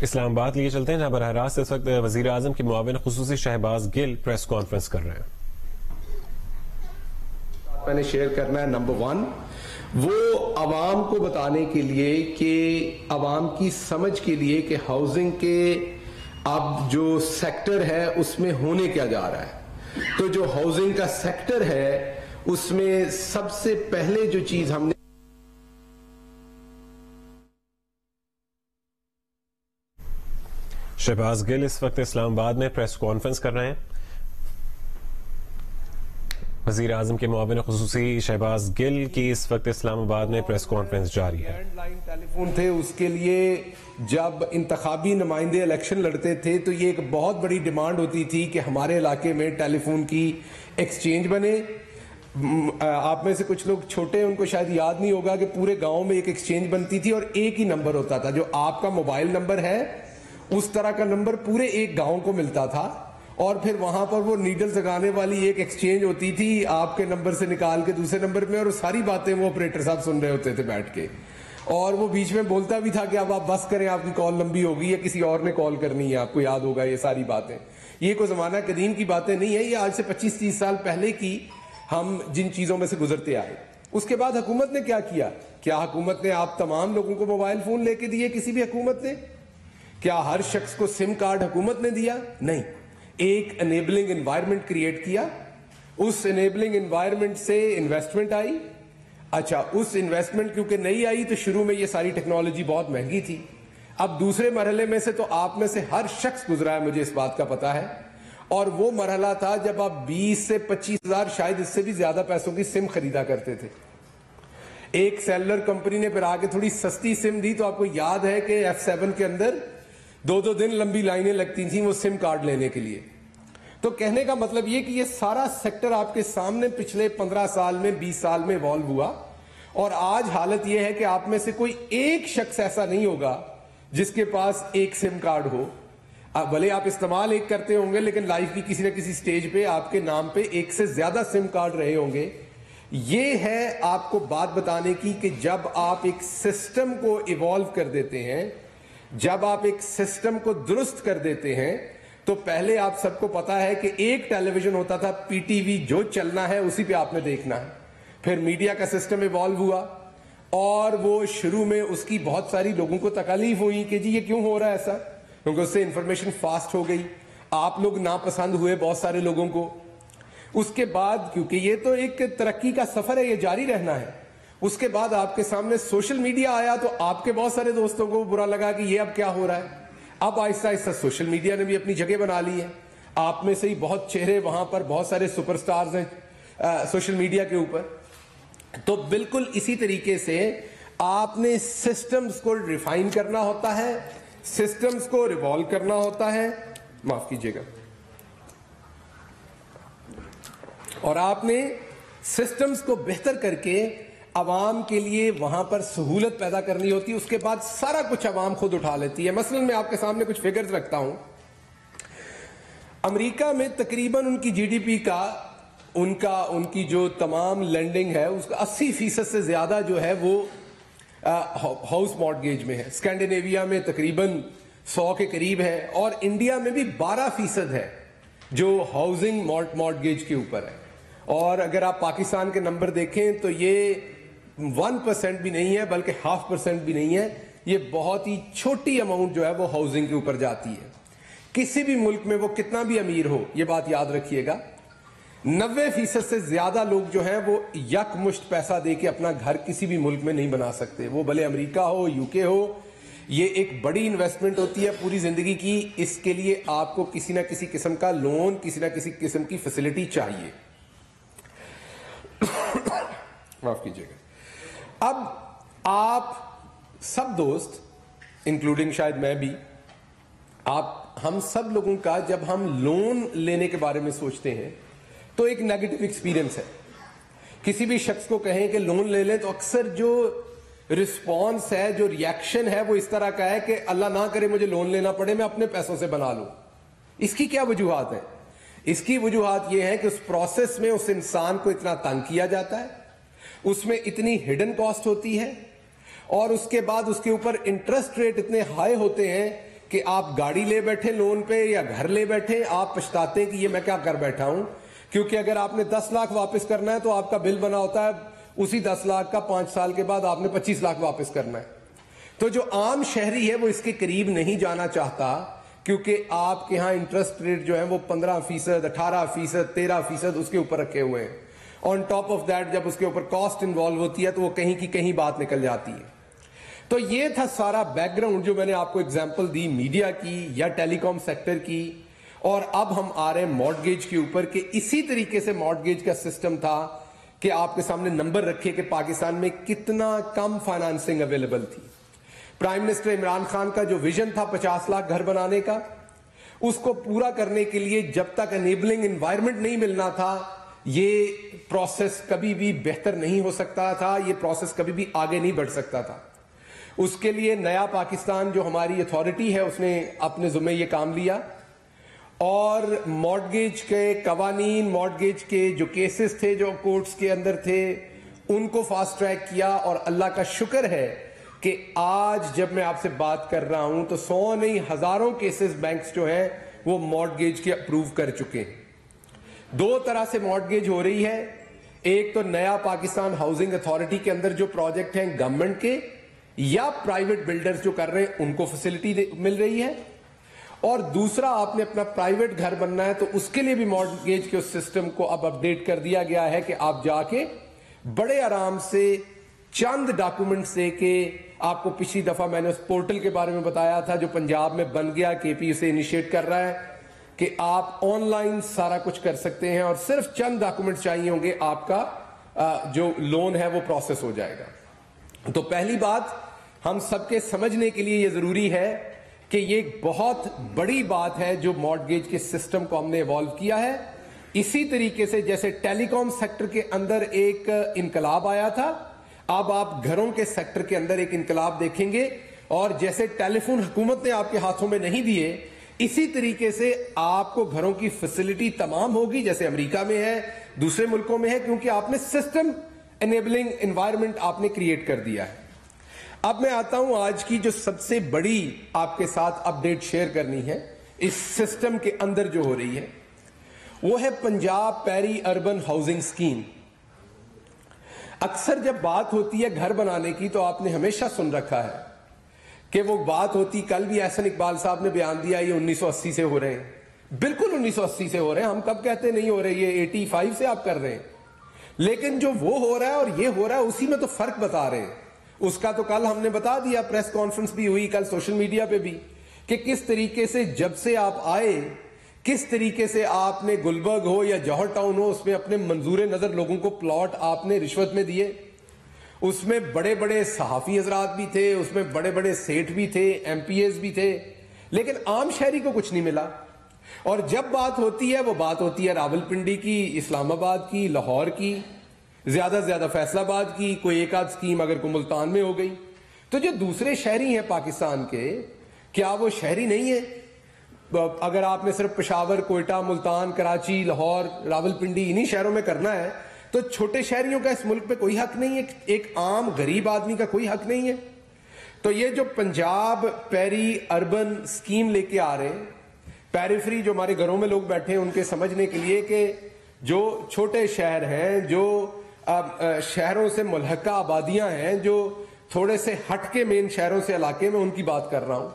اسلام آباد لیے چلتے ہیں جہاں براہ راست اس وقت وزیر اعظم کے معاون خصوصی شہباز گل پریس کانفرنس کر رہے ہیں. میں نے شیئر کرنا ہے نمبر 1 وہ عوام کو بتانے کے لیے کہ عوام کی سمجھ کے لیے کہ ہاؤسنگ کے اب جو سیکٹر ہے اس میں ہونے کیا جا رہا ہے. تو جو ہاؤسنگ کا سیکٹر ہے اس میں سب سے پہلے جو چیز ہم نے شہباز گل اس وقت اسلام آباد میں پریس کانفرنس کر رہے ہیں. وزیر اعظم کے معاون خصوصی شہباز گل کی اس وقت اسلام آباد میں پریس کانفرنس جاری ہے. لینڈ لائن ٹیلی فون تھے اس کے لیے جب انتخابی نمائندے الیکشن لڑتے تھے تو یہ ایک بہت بڑی ڈیمانڈ ہوتی تھی کہ ہمارے علاقے میں ٹیلی فون کی ایکسچینج بنے. آپ میں سے کچھ لوگ چھوٹے ہیں ان کو شاید یاد نہیں ہوگا کہ پورے گاؤں میں ایک ایکسچینج بنتی تھی اور ایک ہی نمبر ہوتا تھا. جو آپ کا موبائل نمبر ہے اس طرح کا نمبر پورے ایک گاؤں کو ملتا تھا اور پھر وہاں پر وہ نیڈل لگانے والی ایک ایکسچینج ہوتی تھی آپ کے نمبر سے نکال کے دوسرے نمبر میں, اور ساری باتیں وہ آپریٹر صاحب سن رہے ہوتے تھے بیٹھ کے, اور وہ بیچ میں بولتا بھی تھا کہ اب آپ بس کریں, آپ کی کال لمبی ہوگی یا کسی اور نے کال کرنی ہے. آپ کو یاد ہوگا یہ ساری باتیں. یہ کوئی زمانہ قدیم کی باتیں نہیں ہے, یہ آج سے 25-30 سال پہلے کی ہم جن چیزوں میں سے گزرتے آئے. اس کے بعد حکومت نے کیا حکومت نے آپ تمام لوگوں کو موبائل فون لے کے دیے؟ کسی بھی حکومت نے کیا ہر شخص کو سم کارڈ حکومت نے دیا؟ نہیں. ایک انیبلنگ انوائرمنٹ کریٹ کیا, اس انیبلنگ انوائرمنٹ سے انویسٹمنٹ آئی. اچھا, اس انویسٹمنٹ کیونکہ نہیں آئی تو شروع میں یہ ساری ٹیکنالوجی بہت مہنگی تھی. اب دوسرے مرحلے میں سے تو آپ میں سے ہر شخص گزرا ہے, مجھے اس بات کا پتا ہے, اور وہ مرحلہ تھا جب آپ 20 سے 25 ہزار شاید اس سے بھی زیادہ پیسوں کی سم خریدا کرتے تھے. ایک سیلولر کمپنی نے پھر آگے تھوڑی سستی سم دی تو آپ کو یاد ہے کہ F7 کے اندر 2 دن لمبی لائنیں لگتی تھیں وہ سم کارڈ لینے کے لیے. تو کہنے کا مطلب یہ کہ یہ سارا سیکٹر آپ کے سامنے پچھلے 15 سال میں 20 سال میں ایوالو ہوا, اور آج حالت یہ ہے کہ آپ میں سے کوئی ایک شخص ایسا نہیں ہوگا جس کے پاس ایک سم کارڈ ہو. بھلے آپ استعمال ایک کرتے ہوں گے لیکن لائف کی کسی نہ کسی سٹیج پہ آپ کے نام پہ ایک سے زیادہ سم کارڈ رہے ہوں گے. یہ ہے آپ کو بات بتانے کی کہ جب آپ ایک سسٹم کو ایوالو کر دیتے ہیں, جب آپ ایک سسٹم کو درست کر دیتے ہیں, تو پہلے آپ سب کو پتا ہے کہ ایک ٹیلی ویژن ہوتا تھا پی ٹی وی, جو چلنا ہے اسی پہ آپ نے دیکھنا ہے. پھر میڈیا کا سسٹم ایوالو ہوا اور وہ شروع میں اس کی بہت ساری لوگوں کو تکلیف ہوئی کہ جی یہ کیوں ہو رہا ہے ایسا, کیونکہ اس سے انفارمیشن فاسٹ ہو گئی, آپ لوگ ناپسند ہوئے بہت سارے لوگوں کو. اس کے بعد کیونکہ یہ تو ایک ترقی کا سفر ہے, یہ جاری رہنا ہے, اس کے بعد آپ کے سامنے سوشل میڈیا آیا تو آپ کے بہت سارے دوستوں کو برا لگا کہ یہ اب کیا ہو رہا ہے. اب آہستہ آہستہ سوشل میڈیا نے بھی اپنی جگہ بنا لی ہے. آپ میں سے ہی بہت چہرے وہاں پر, بہت سارے سپر سٹارز ہیں سوشل میڈیا کے اوپر. تو بالکل اسی طریقے سے آپ نے سسٹمز کو ریفائن کرنا ہوتا ہے, سسٹمز کو ریوالو کرنا ہوتا ہے, معاف کیجیے گا, اور آپ نے سسٹمز کو بہتر کر کے عوام کے لیے وہاں پر سہولت پیدا کرنی ہوتی ہے. اس کے بعد سارا کچھ عوام خود اٹھا لیتی ہے. مثلا میں آپ کے سامنے کچھ فگرز رکھتا ہوں. امریکہ میں تقریباً ان کی جی ڈی پی کا ان کی جو تمام لینڈنگ ہے اس کا 80% سے زیادہ جو ہے وہ ہاؤس مارٹگیج میں ہے. اسکینڈینیویا میں تقریباً 100 کے قریب ہے, اور انڈیا میں بھی 12% ہے جو ہاؤسنگ مارٹگیج کے اوپر ہے. اور اگر آپ پاکستان کے نمبر دیکھیں تو یہ 1% بھی نہیں ہے, بلکہ 0.5% بھی نہیں ہے. یہ بہت ہی چھوٹی اماؤنٹ جو ہے وہ ہاؤسنگ کے اوپر جاتی ہے. کسی بھی ملک میں وہ کتنا بھی امیر ہو, یہ بات یاد رکھیے گا, 90% سے زیادہ لوگ جو ہیں وہ یک مشت پیسہ دے کے اپنا گھر کسی بھی ملک میں نہیں بنا سکتے. وہ بھلے امریکہ ہو, UK ہو, یہ ایک بڑی انویسٹمنٹ ہوتی ہے پوری زندگی کی. اس کے لیے آپ کو کسی نہ کسی قسم کا لون, کسی نہ کسی قسم کی فیسلٹی چاہیے. معاف کیجیے گا. اب آپ سب دوست, انکلوڈنگ شاید میں بھی, ہم سب لوگوں کا جب ہم لون لینے کے بارے میں سوچتے ہیں تو ایک نیگیٹو ایکسپیرینس ہے. کسی بھی شخص کو کہیں کہ لون لے لیں تو اکثر جو رسپانس ہے, جو ریاکشن ہے, وہ اس طرح کا ہے کہ اللہ نہ کرے مجھے لون لینا پڑے, میں اپنے پیسوں سے بنا لوں. اس کی کیا وجوہات ہیں؟ اس کی وجوہات یہ ہے کہ اس پروسیس میں اس انسان کو اتنا تنگ کیا جاتا ہے, اس میں اتنی ہڈن کاسٹ ہوتی ہے, اور اس کے بعد اس کے اوپر انٹرسٹ ریٹ اتنے ہائی ہوتے ہیں کہ آپ گاڑی لے بیٹھے لون پہ یا گھر لے بیٹھے، آپ پچھتاتے ہیں کہ یہ میں کیا کر بیٹھا ہوں، کیونکہ اگر آپ نے 10 لاکھ واپس کرنا ہے تو آپ کا بل بنا ہوتا ہے اسی 10 لاکھ کا 5 سال کے بعد آپ نے 25 لاکھ واپس کرنا ہے. تو جو عام شہری ہے وہ اس کے قریب نہیں جانا چاہتا، کیونکہ آپ کے ہاں انٹرسٹ ریٹ جو ہے وہ 15%، 18%، 13% اس کے اوپر رکھے ہوئے ہیں. آن ٹاپ آف دیٹ جب اس کے اوپر کاسٹ انوالو ہوتی ہے تو وہ کہیں کی کہیں بات نکل جاتی ہے. تو یہ تھا سارا بیک گراؤنڈ جو میں نے آپ کو اگزامپل دی میڈیا کی یا ٹیلی کام سیکٹر کی. اور اب ہم آ رہے ہیں مارٹگیج کے اوپر کہ اسی طریقے سے مارٹگیج کا سسٹم تھا کہ آپ کے سامنے نمبر رکھے کہ پاکستان میں کتنا کم فائنانسنگ اویلیبل تھی. پرائم منسٹر عمران خان کا جو ویژن تھا 50 لاکھ گھر بنانے کا، اس کو پورا کرنے کے لیے جب تک انیبلنگ انوائرمنٹ نہیں ملنا تھا یہ پروسیس کبھی بھی بہتر نہیں ہو سکتا تھا، یہ پروسیس کبھی بھی آگے نہیں بڑھ سکتا تھا. اس کے لیے نیا پاکستان جو ہماری اتھارٹی ہے اس نے اپنے ذمہ یہ کام لیا اور مارٹگیج کے قوانین، مارٹگیج کے جو کیسز تھے جو کورٹس کے اندر تھے ان کو فاسٹ ٹریک کیا. اور اللہ کا شکر ہے کہ آج جب میں آپ سے بات کر رہا ہوں تو 100 نہیں ہزاروں کیسز بینکس جو ہیں وہ مارٹگیج کے اپروو کر چکے ہیں. 2 طرح سے مارٹگیج ہو رہی ہے، ایک تو نیا پاکستان ہاؤسنگ اتھارٹی کے اندر جو پروجیکٹ ہیں گورنمنٹ کے یا پرائیویٹ بلڈرز جو کر رہے ہیں ان کو فیسلٹی مل رہی ہے، اور دوسرا آپ نے اپنا پرائیویٹ گھر بننا ہے تو اس کے لیے بھی مارٹگیج کے اس سسٹم کو اب اپڈیٹ کر دیا گیا ہے کہ آپ جا کے بڑے آرام سے چند ڈاکومنٹس دے کے، آپ کو پچھلی دفعہ میں نے اس پورٹل کے بارے میں بتایا تھا جو پنجاب میں بن گیا، کے پی اسے انیشیٹ کر رہا ہے کہ آپ آن لائن سارا کچھ کر سکتے ہیں اور صرف چند ڈاکومنٹ چاہیے ہوں گے، آپ کا جو لون ہے وہ پروسیس ہو جائے گا. تو پہلی بات ہم سب کے سمجھنے کے لیے یہ ضروری ہے کہ یہ ایک بہت بڑی بات ہے جو مارٹگیج کے سسٹم کو ہم نے ایوالو کیا ہے. اسی طریقے سے جیسے ٹیلی کام سیکٹر کے اندر ایک انقلاب آیا تھا، اب آپ گھروں کے سیکٹر کے اندر ایک انقلاب دیکھیں گے. اور جیسے ٹیلی فون حکومت نے آپ کے ہاتھوں میں نہیں دیے، اسی طریقے سے آپ کو گھروں کی فیسلٹی تمام ہوگی جیسے امریکہ میں ہے، دوسرے ملکوں میں ہے، کیونکہ آپ نے سسٹم انیبلنگ انوائرمنٹ آپ نے کریٹ کر دیا ہے. اب میں آتا ہوں آج کی جو سب سے بڑی آپ کے ساتھ اپڈیٹ شیئر کرنی ہے اس سسٹم کے اندر جو ہو رہی ہے، وہ ہے Punjab peri urban housing scheme. اکثر جب بات ہوتی ہے گھر بنانے کی تو آپ نے ہمیشہ سن رکھا ہے کہ وہ بات ہوتی، کل بھی احسن اقبال صاحب نے بیان دیا یہ 1980 سے ہو رہے ہیں. بالکل 1980 سے ہو رہے ہیں، ہم کب کہتے نہیں ہو رہے، یہ 85 سے آپ کر رہے ہیں. لیکن جو وہ ہو رہا ہے اور یہ ہو رہا ہے اسی میں تو فرق بتا رہے ہیں. اس کا تو کل ہم نے بتا دیا، پریس کانفرنس بھی ہوئی کل سوشل میڈیا پہ بھی، کہ کس طریقے سے جب سے آپ آئے کس طریقے سے آپ نے گلبرگ ہو یا جوہر ٹاؤن ہو اس میں اپنے منظور نظر لوگوں کو پلاٹ آپ نے رشوت میں دیے. اس میں بڑے بڑے صحافی حضرات بھی تھے، اس میں بڑے بڑے سیٹ بھی تھے، ایم پی ایز بھی تھے، لیکن عام شہری کو کچھ نہیں ملا. اور جب بات ہوتی ہے وہ بات ہوتی ہے راولپنڈی کی، اسلام آباد کی، لاہور کی، زیادہ سے زیادہ فیصل آباد کی، کوئی ایک آدھ سکیم اگر کوئی ملتان میں ہو گئی. تو جو دوسرے شہری ہیں پاکستان کے، کیا وہ شہری نہیں ہیں؟ اگر آپ نے صرف پشاور، کوئٹہ، ملتان، کراچی، لاہور، راولپنڈی انہی شہروں میں کرنا ہے تو چھوٹے شہریوں کا اس ملک پہ کوئی حق نہیں ہے، ایک عام غریب آدمی کا کوئی حق نہیں ہے. تو یہ جو پنجاب پیری اربن سکیم لے کے آ رہے ہیں، پیریفری جو ہمارے گھروں میں لوگ بیٹھے ہیں ان کے سمجھنے کے لیے کہ جو چھوٹے شہر ہیں، جو شہروں سے ملحقہ آبادیاں ہیں، جو تھوڑے سے ہٹ کے مین شہروں سے علاقے میں، ان کی بات کر رہا ہوں،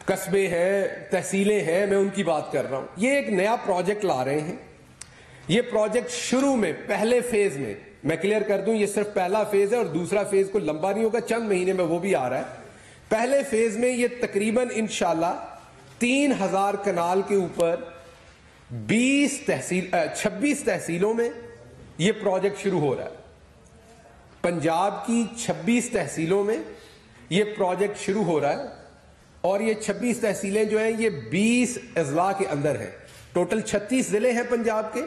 قصبے ہیں، تحصیلیں ہیں، میں ان کی بات کر رہا ہوں. یہ ایک نیا پروجیکٹ لا رہے ہیں. یہ پروجیکٹ شروع میں پہلے فیز میں کلیئر کر دوں، یہ صرف پہلا فیز ہے اور دوسرا فیز کو لمبا نہیں ہوگا، چند مہینے میں وہ بھی آ رہا ہے. پہلے فیز میں یہ تقریباً انشاءاللہ 3000 کنال کے اوپر 26 تحصیلوں میں یہ پروجیکٹ شروع ہو رہا ہے. پنجاب کی 26 تحصیلوں میں یہ پروجیکٹ شروع ہو رہا ہے اور یہ 26 تحصیلیں جو ہیں یہ 20 اضلاع کے اندر ہیں. ٹوٹل 36 ضلع ہیں پنجاب کے.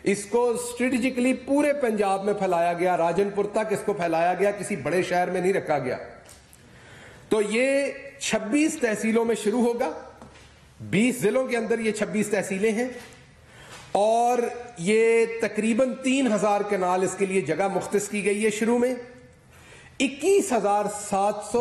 اس کو اسٹریٹجکلی پورے پنجاب میں پھیلایا گیا، راجن پور تک اس کو پھیلایا گیا، کسی بڑے شہر میں نہیں رکھا گیا. تو یہ 26 تحصیلوں میں شروع ہوگا. 20 ضلعوں کے اندر یہ 26 تحصیلیں ہیں اور یہ تقریباً 3000 کنال اس کے لیے جگہ مختص کی گئی ہے. شروع میں 21,700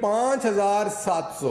5,700।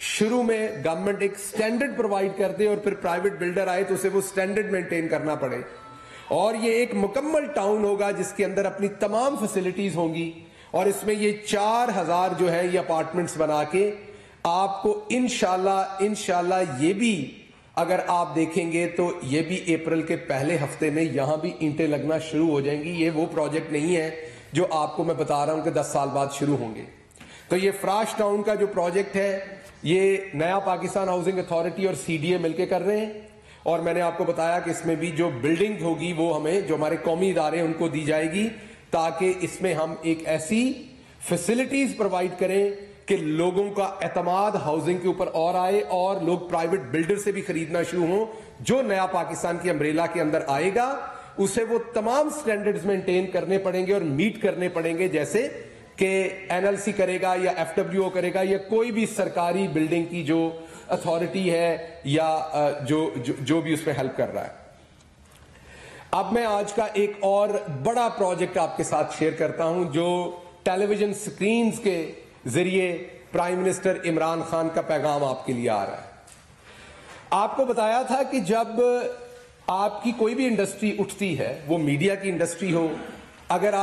شروع میں گورنمنٹ ایک سٹینڈرڈ پرووائڈ کر دے اور پھر پرائیویٹ بلڈر آئے تو اسے وہ سٹینڈرڈ مینٹین کرنا پڑے، اور یہ ایک مکمل ٹاؤن ہوگا جس کے اندر اپنی تمام فیسلٹیز ہوں گی، اور اس میں یہ 4000 جو ہے یہ اپارٹمنٹس بنا کے آپ کو انشاءاللہ یہ بھی اگر آپ دیکھیں گے تو یہ بھی اپریل کے پہلے ہفتے میں یہاں بھی اینٹیں لگنا شروع ہو جائیں گی۔ یہ وہ پروجیکٹ نہیں ہے جو آپ کو میں بتا رہا ہوں کہ 10 سال بعد شروع ہوں گے۔ تو یہ فراش ٹاؤن کا جو پروجیکٹ ہے یہ نیا پاکستان ہاؤسنگ اتھارٹی اور سی ڈی اے مل کے کر رہے ہیں، اور میں نے آپ کو بتایا کہ اس میں بھی جو بلڈنگ ہوگی وہ ہمیں جو ہمارے قومی ادارے ہیں ان کو دی جائے گی، تاکہ اس میں ہم ایک ایسی فیسلٹیز پرووائڈ کریں کہ لوگوں کا اعتماد ہاؤسنگ کے اوپر اور آئے، اور لوگ پرائیویٹ بلڈر سے بھی خریدنا شروع ہوں۔ جو نیا پاکستان کی امبریلا کے اندر آئے گا اسے وہ تمام سٹینڈرڈز مینٹین کرنے پڑیں گے اور میٹ کرنے پڑیں گے، جیسے کہ این ایل سی کرے گا یا ایف ڈبلیو او کرے گا یا کوئی بھی سرکاری بلڈنگ کی جو اتھارٹی ہے یا جو بھی اس میں ہیلپ کر رہا ہے۔ اب میں آج کا ایک اور بڑا پروجیکٹ آپ کے ساتھ شیئر کرتا ہوں جو ٹیلی ویژن سکرینز کے ذریعے پرائم منسٹر عمران خان کا پیغام آپ کے لیے آ رہا ہے۔ آپ کو بتایا تھا کہ جب آپ کی کوئی بھی انڈسٹری اٹھتی ہے، وہ میڈیا کی انڈسٹری ہو، اگر